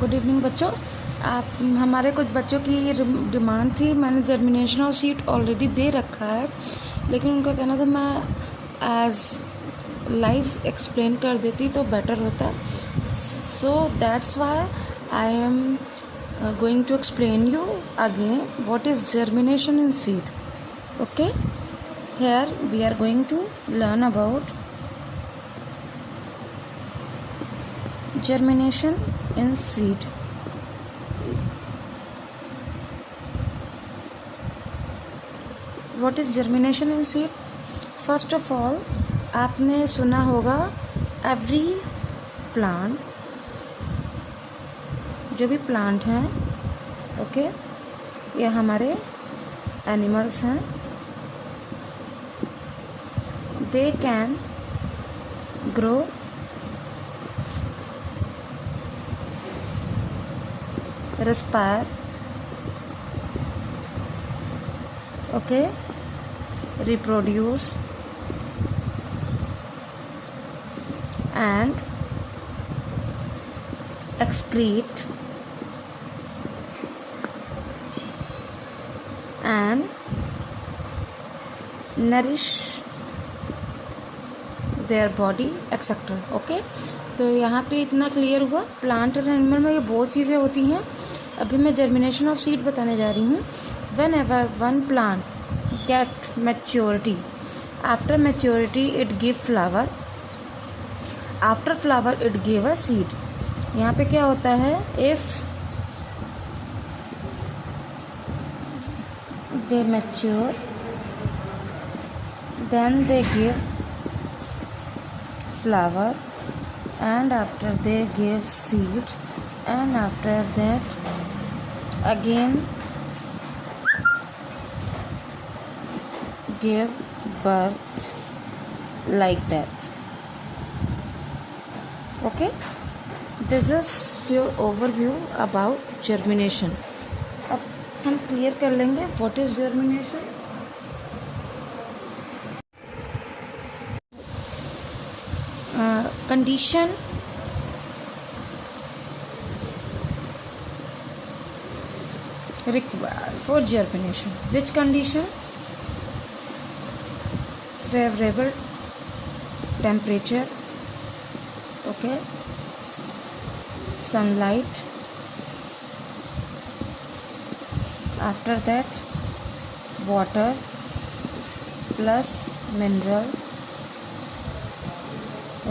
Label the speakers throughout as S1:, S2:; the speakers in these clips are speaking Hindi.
S1: गुड इवनिंग बच्चों। आप हमारे कुछ बच्चों की डिमांड थी, मैंने जर्मिनेशन ऑफ सीड ऑलरेडी दे रखा है, लेकिन उनका कहना था मैं एज लाइव एक्सप्लेन कर देती तो बेटर होता। So that's why I am going to explain you again what is germination in seed. Okay, here we are going to learn about germination in seed. What is germination in seed? First of all, आपने सुना होगा every plant, जो भी प्लांट हैं, ओके, ये हमारे एनिमल्स हैं, they can grow respire, okay, reproduce and excrete and nourish their body etc. Okay, तो यहाँ पे इतना क्लियर हुआ। प्लांट और एनिमल में ये बहुत चीज़ें होती हैं। अभी मैं जर्मिनेशन ऑफ सीड बताने जा रही हूँ। Whenever one plant get maturity, after maturity it give flower, after flower it give a seed. यहाँ पे क्या होता है, if they mature then they give flower and after they give seeds and after that again give birth like that. Okay, this is your overview about germination. अब हम क्लियर कर लेंगे what is germination. Condition required for germination. Which condition? Favorable temperature, okay, sunlight, after that water plus mineral,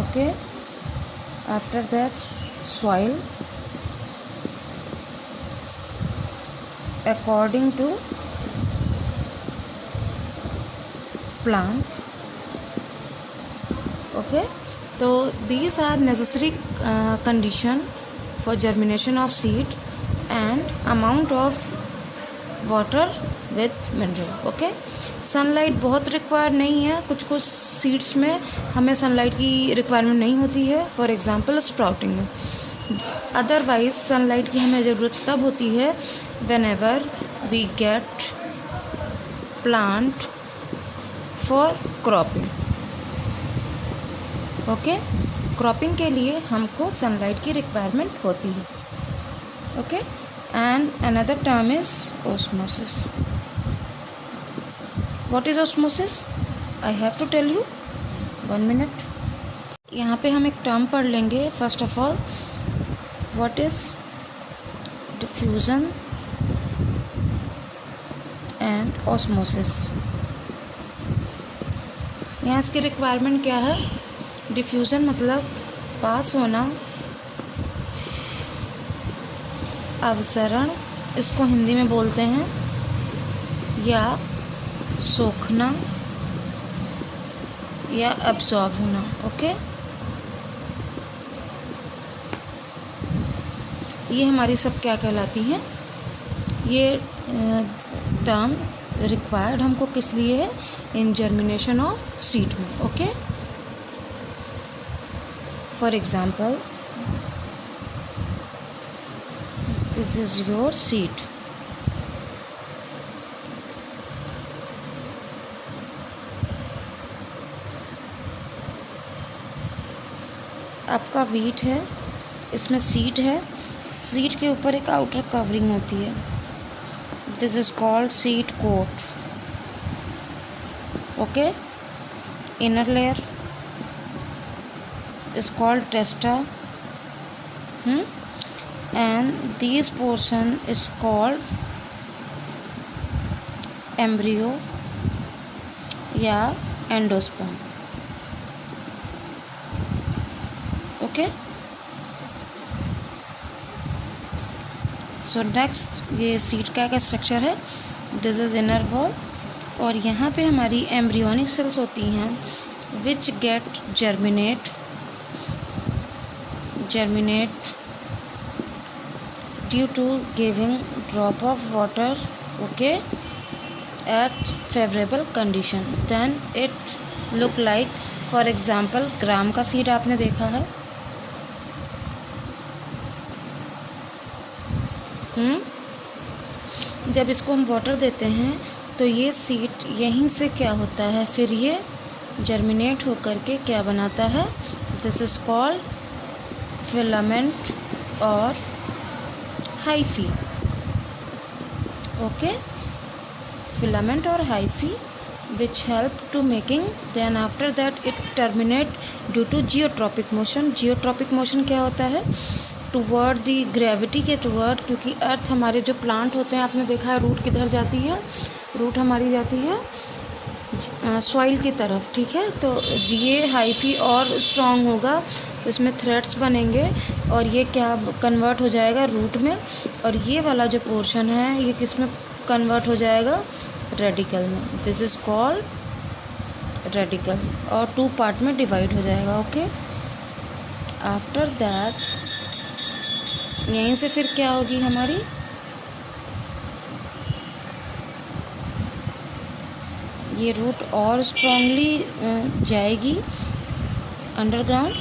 S1: okay, after that soil according to plant, okay. So these are necessary condition for germination of seed and amount of water with mineral, okay. Sunlight बहुत रिक्वायर नहीं है, कुछ कुछ सीड्स में हमें सनलाइट की रिक्वायरमेंट नहीं होती है, फॉर एग्जांपल स्प्राउटिंग में। अदरवाइज सनलाइट की हमें ज़रूरत तब होती है whenever we get plant for cropping, okay. Cropping के लिए हमको सनलाइट की रिक्वायरमेंट होती है, okay. And another term is osmosis. What is osmosis? I have to tell you. 1 minute. यहाँ पे हम एक टर्म पढ़ लेंगे। First of all, what is diffusion and osmosis? यहाँ इसकी रिक्वायरमेंट क्या है? डिफ्यूज़न मतलब पास होना, अवसरण इसको हिंदी में बोलते हैं, या सोखना या एब्जॉर्ब होना, ओके। ये हमारी सब क्या कहलाती हैं, ये टर्म रिक्वायर्ड हमको किस लिए है, इन जर्मिनेशन ऑफ सीड में, okay. For example, this is your seed, आपका वीट है, इसमें सीड है, सीड के ऊपर एक आउटर कवरिंग होती है, this is called seed coat. Okay, inner layer is called testa, and this portion is called embryo या endosperm. ओके, सो नेक्स्ट ये सीड का स्ट्रक्चर है. दिस इज इनर वॉल, और यहाँ पे हमारी एम्ब्रियोनिक सेल्स होती हैं which get germinate due to giving drop of water, okay, at favorable condition, then it look like, for example, ग्राम का सीड आपने देखा है. जब इसको हम वाटर देते हैं तो ये सीड यहीं से क्या होता है, फिर ये जर्मिनेट होकर के क्या बनाता है, दिस इज कॉल्ड फिलामेंट और हाइफी. ओके, फिलामेंट और hyphae which help to making, then after that it terminate due to geotropic motion. geotropic motion क्या होता है, टूवर्ड दी ग्रेविटी के टूवर्ड, क्योंकि अर्थ हमारे जो प्लांट होते हैं आपने देखा है रूट किधर जाती है, रूट हमारी जाती है सॉइल की तरफ. ठीक है, तो ये हाइफी और स्ट्रॉन्ग होगा तो इसमें थ्रेड्स बनेंगे और ये क्या कन्वर्ट हो जाएगा रूट में, और ये वाला जो पोर्शन है ये किस में कन्वर्ट हो जाएगा, रेडिकल में. दिस इज कॉल्ड रेडिकल, और 2 पार्ट में डिवाइड हो जाएगा. ओके, आफ्टर दैट यहीं से फिर क्या होगी हमारी, ये रूट और स्ट्रांगली जाएगी अंडरग्राउंड,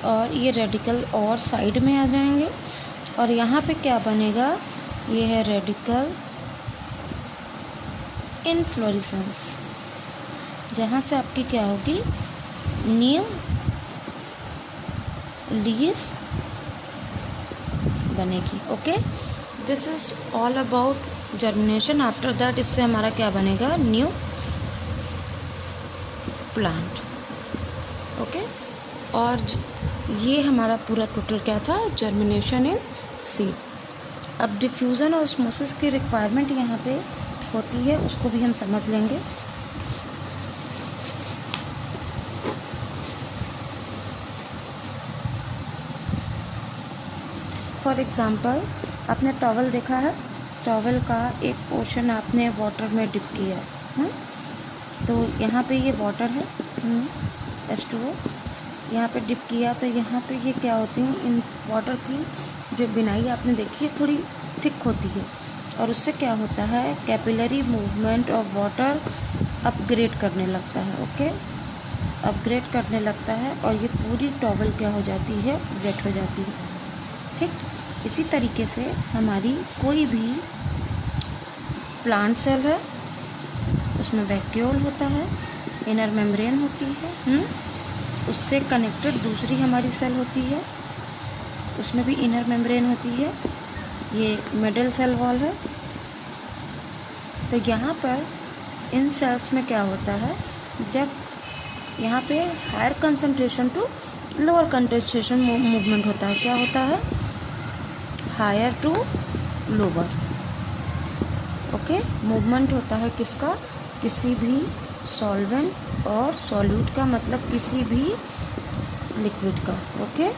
S1: और ये रेडिकल और साइड में आ जाएंगे, और यहाँ पे क्या बनेगा, ये है रेडिकल इनफ्लोरेसेंस, जहाँ से आपकी क्या होगी, न्यू लीफ बनेगी. Okay, this is all about germination. After that इससे हमारा क्या बनेगा, न्यू प्लांट. ओके, और ये हमारा पूरा टोटल क्या था, जर्मिनेशन इन सीड. अब डिफ्यूज़न और ऑस्मोसिस की रिक्वायरमेंट यहाँ पे होती है, उसको भी हम समझ लेंगे. फॉर एग्ज़ाम्पल आपने टॉवल देखा है, टॉवल का एक पोर्शन आपने वाटर में डिप किया है, तो यहाँ पे ये वाटर है H2O, यहाँ पे डिप किया तो यहाँ पे ये क्या होती हैं, इन वाटर की जो बिनाई आपने देखी है थोड़ी थिक होती है, और उससे क्या होता है, capillary movement of water upgrade करने लगता है. ओके, अपग्रेड करने लगता है, और ये पूरी टॉवल क्या हो जाती है, वेट हो जाती है. ठीक, इसी तरीके से हमारी कोई भी प्लांट सेल है, उसमें वैक्यूल होता है, इनर मेम्ब्रेन होती है, उससे कनेक्टेड दूसरी हमारी सेल होती है, उसमें भी इनर मेम्ब्रेन होती है, ये मिडल सेल वॉल है. तो यहाँ पर इन सेल्स में क्या होता है, जब यहाँ पे higher concentration to lower concentration movement होता है, क्या होता है, higher to lower. Okay, movement होता है किसका, किसी भी सॉल्वेंट, और सॉल्यूट का मतलब किसी भी लिक्विड का. ओके,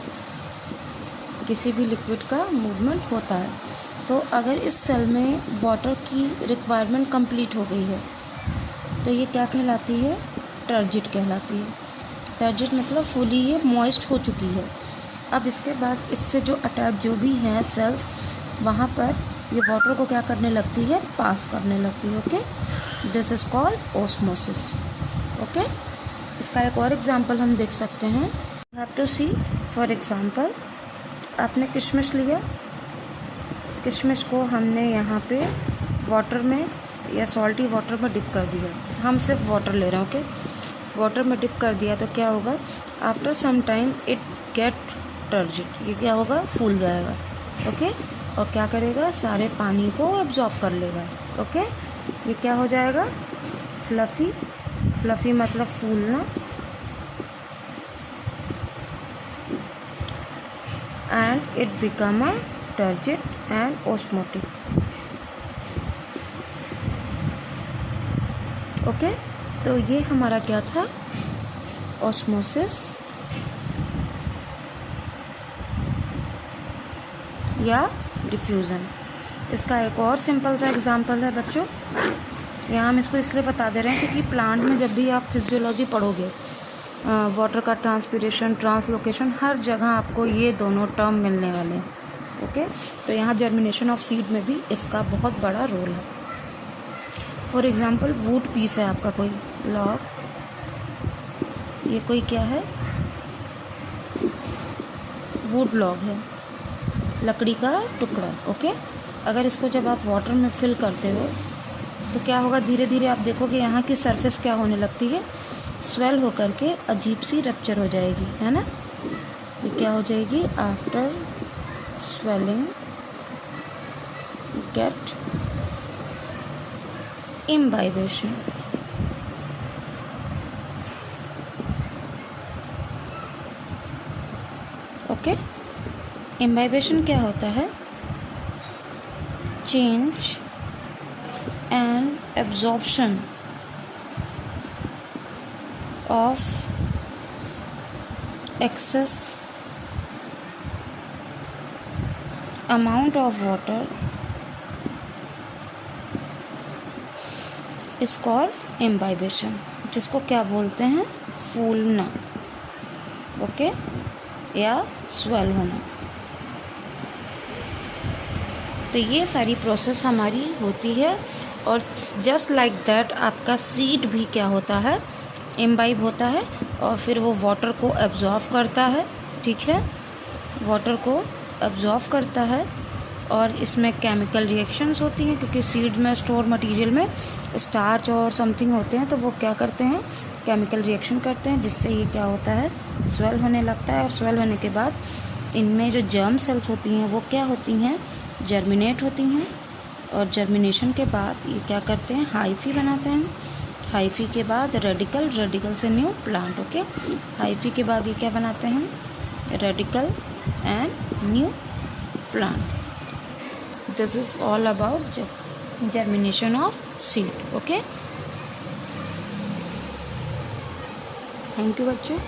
S1: किसी भी लिक्विड का मूवमेंट होता है. तो अगर इस सेल में वाटर की रिक्वायरमेंट कंप्लीट हो गई है तो ये क्या कहलाती है, टर्जिट कहलाती है. टर्जिट मतलब फुली ये मॉइस्ट हो चुकी है. अब इसके बाद इससे जो अटैच जो भी हैं सेल्स, वहाँ पर ये वाटर को क्या करने लगती है, पास करने लगती है. Okay, this is called osmosis. Okay, इसका एक और एग्जांपल हम देख सकते हैं. You have to see, for example आपने किशमिश लिया, किशमिश को हमने यहाँ पे वाटर में या सॉल्टी वाटर में डिप कर दिया, हम सिर्फ वाटर ले रहे हैं. ओके, वाटर में डिप कर दिया तो क्या होगा, after some time it get turgid, ये क्या होगा, फूल जाएगा. ओके, और क्या करेगा, सारे पानी को एब्जॉर्ब कर लेगा। ओके, ये क्या हो जाएगा, फ्लफ़ी। फ्लफ़ी मतलब फूलना, and it become a turgid and osmotic. Okay, तो ये हमारा क्या था, ऑस्मोसिस या डिफ्यूज़न। इसका एक और सिंपल सा एग्जांपल है बच्चों, यहाँ हम इसको इसलिए बता दे रहे हैं क्योंकि प्लांट में जब भी आप फिजियोलॉजी पढ़ोगे, वाटर का ट्रांसपिरेशन, ट्रांसलोकेशन, हर जगह आपको ये दोनों टर्म मिलने वाले हैं। ओके, तो यहाँ जर्मिनेशन ऑफ सीड में भी इसका बहुत बड़ा रोल है। फॉर एग्जांपल वुड पीस है आपका, कोई लॉग, ये कोई क्या है, वुड लॉग है, लकड़ी का टुकड़ा। ओके, अगर इसको जब आप वाटर में फिल करते हो तो क्या होगा, धीरे धीरे आप देखोगे यहाँ की सरफेस क्या होने लगती है, स्वेल होकर के अजीब सी रप्चर हो जाएगी, है ना। ये क्या हो जाएगी, after swelling get imbibition. Okay, imbibition क्या होता है, change and absorption of excess amount of water is called imbibition, जिसको क्या बोलते हैं, फूलना। ओके, या स्वेल होना। तो ये सारी प्रोसेस हमारी होती है, और जस्ट लाइक दैट आपका सीड भी क्या होता है, इम्बाइब होता है, और फिर वो वाटर को एब्जॉर्व करता है। ठीक है, वाटर को एब्जॉर्व करता है, और इसमें केमिकल रिएक्शंस होती हैं क्योंकि सीड में स्टोर मटेरियल में स्टार्च और समथिंग होते हैं, तो वो क्या करते हैं, केमिकल रिएक्शन करते हैं, जिससे ये क्या होता है, स्वेल होने लगता है। और स्वेल होने के बाद इनमें जो जर्म सेल्स होती हैं वो क्या होती हैं, जर्मिनेट होती हैं, और जर्मिनेशन के बाद ये क्या करते हैं, हाइफी बनाते हैं। हाइफी के बाद रेडिकल, रेडिकल से न्यू प्लांट। ओके, हाइफी के बाद ये क्या बनाते हैं, radical and new plant. This is all about germination of seed. Okay, thank you बच्चों।